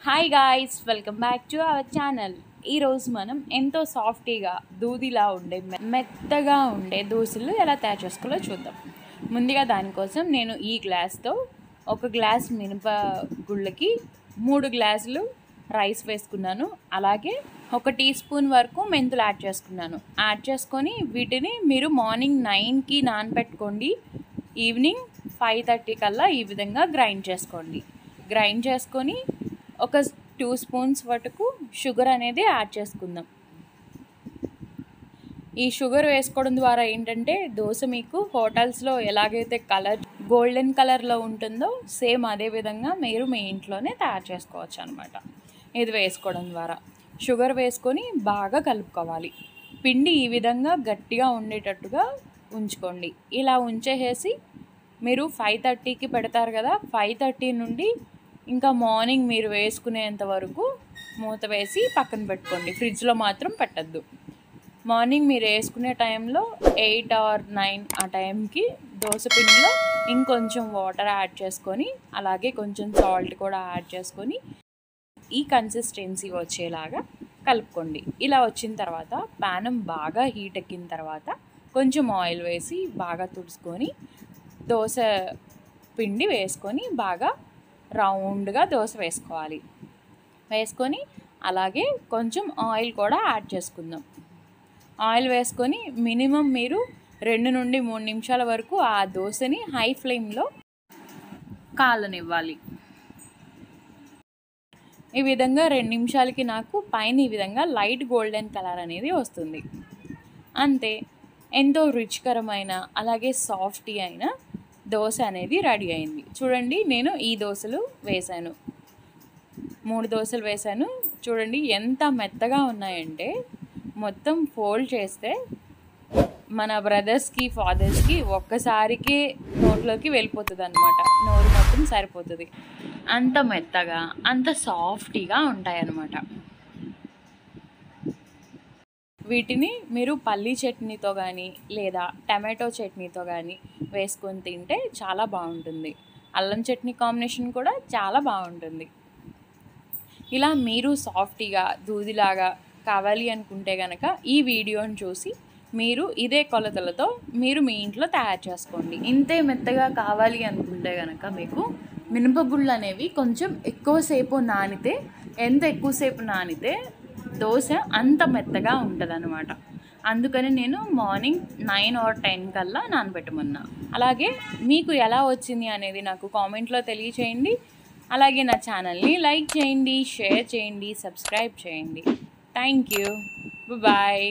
Hi guys, welcome back to our channel. ఈరోజు మనం ఎంతో సాఫ్టీగా దూదిలా ఉండే మెత్తగా ఉండే దోశలు ఎలా తయారు చేసుకోవాలో చూద్దాం. ముందుగా దానికోసం నేను ఈ గ్లాస్తో ఒక గ్లాస్ మినప గుళ్ళకి 3 గ్లాసులు రైస్ వేసుకున్నాను. అలాగే 1 టీ స్పూన్ వరకు మెంతులు యాడ్ చేసుకొని వీటిని మీరు మార్నింగ్ 9కి నానబెట్టుకోండి. ఈవినింగ్ 5:30 కల్లా ఈ విధంగా గ్రైండ్ చేసుకొని ఒక 2 స్పూన్స్ వరకు షుగర్ అనేది యాడ్ చేసుకుందాం. ఈ షుగర్ వేసుకోవడం ద్వారా ఏంటంటే దోశ మీకు హోటల్స్లో ఎలాగైతే గోల్డెన్ కలర్లో ఉంటుందో సేమ్ అదే విధంగా మీరు మీ ఇంట్లోనే తయారు చేసుకోవచ్చు అనమాట. ఇది వేసుకోవడం ద్వారా షుగర్ వేసుకొని బాగా కలుపుకోవాలి. పిండి ఈ విధంగా గట్టిగా ఉండేటట్టుగా ఉంచుకోండి. ఇలా ఉంచేసి మీరు 5:30కి పెడతారు కదా, 5:30 నుండి ఇంకా మార్నింగ్ మీరు వేసుకునేంత వరకు మూత వేసి పక్కన పెట్టుకోండి. ఫ్రిడ్జ్లో మాత్రం పెట్టద్దు. మార్నింగ్ మీరు వేసుకునే టైంలో 8 or 9 ఆ టైంకి దోశ పిండిలో ఇంకొంచెం వాటర్ యాడ్ చేసుకొని అలాగే కొంచెం సాల్ట్ కూడా యాడ్ చేసుకొని ఈ కన్సిస్టెన్సీ వచ్చేలాగా కలుపుకోండి. ఇలా వచ్చిన తర్వాత పానం బాగా హీట్ ఎక్కిన తర్వాత కొంచెం ఆయిల్ వేసి బాగా తుడుచుకొని దోశ పిండి వేసుకొని బాగా రౌండ్గా దోశ వేసుకొని అలాగే కొంచెం ఆయిల్ కూడా యాడ్ చేసుకుందాం. ఆయిల్ వేసుకొని మినిమం మీరు 2 నుండి 3 నిమిషాల వరకు ఆ దోశని హై ఫ్లేమ్లో కాలనివ్వాలి. ఈ విధంగా 2 నిమిషాలకి నాకు పైన ఈ విధంగా లైట్ గోల్డెన్ కలర్ అనేది వస్తుంది. అంతే, ఎంతో రుచికరమైన అలాగే సాఫ్టీ అయిన దోశ అనేది రెడీ అయింది. చూడండి, నేను ఈ దోశలు వేశాను, 3 దోశలు వేశాను. చూడండి ఎంత మెత్తగా ఉన్నాయంటే మొత్తం ఫోల్డ్ చేస్తే మన బ్రదర్స్కి ఫాదర్స్కి ఒక్కసారికి నోట్లోకి వెళ్ళిపోతుంది అనమాట. నోరు మొత్తం సరిపోతుంది. అంత మెత్తగా అంత సాఫ్టీగా ఉంటాయన్నమాట. వీటిని మీరు పల్లీ చట్నీతో కానీ లేదా టమాటో చట్నీతో కానీ వేసుకొని తింటే చాలా బాగుంటుంది. అల్లం చట్నీ కాంబినేషన్ కూడా చాలా బాగుంటుంది. ఇలా మీరు సాఫ్టీగా దూదిలాగా కావాలి అనుకుంటే కనుక ఈ వీడియోని చూసి మీరు ఇదే కొలతలతో మీరు మీ ఇంట్లో తయారు చేసుకోండి. ఇంతే మెత్తగా కావాలి అనుకుంటే కనుక మీకు మినపగుళ్ళు అనేవి కొంచెం ఎక్కువసేపు నానితే, ఎంత ఎక్కువసేపు నానితే దోశ అంత మెత్తగా ఉంటుంది అనమాట. అందుకని నేను మార్నింగ్ 9 or 10 కల్లా నానబెట్టమన్నా. అలాగే మీకు ఎలా వచ్చింది అనేది నాకు కామెంట్లో తెలియచేయండి. అలాగే నా ఛానల్ని లైక్ చేయండి, షేర్ చేయండి, సబ్స్క్రైబ్ చేయండి. Thank you. బాయ్.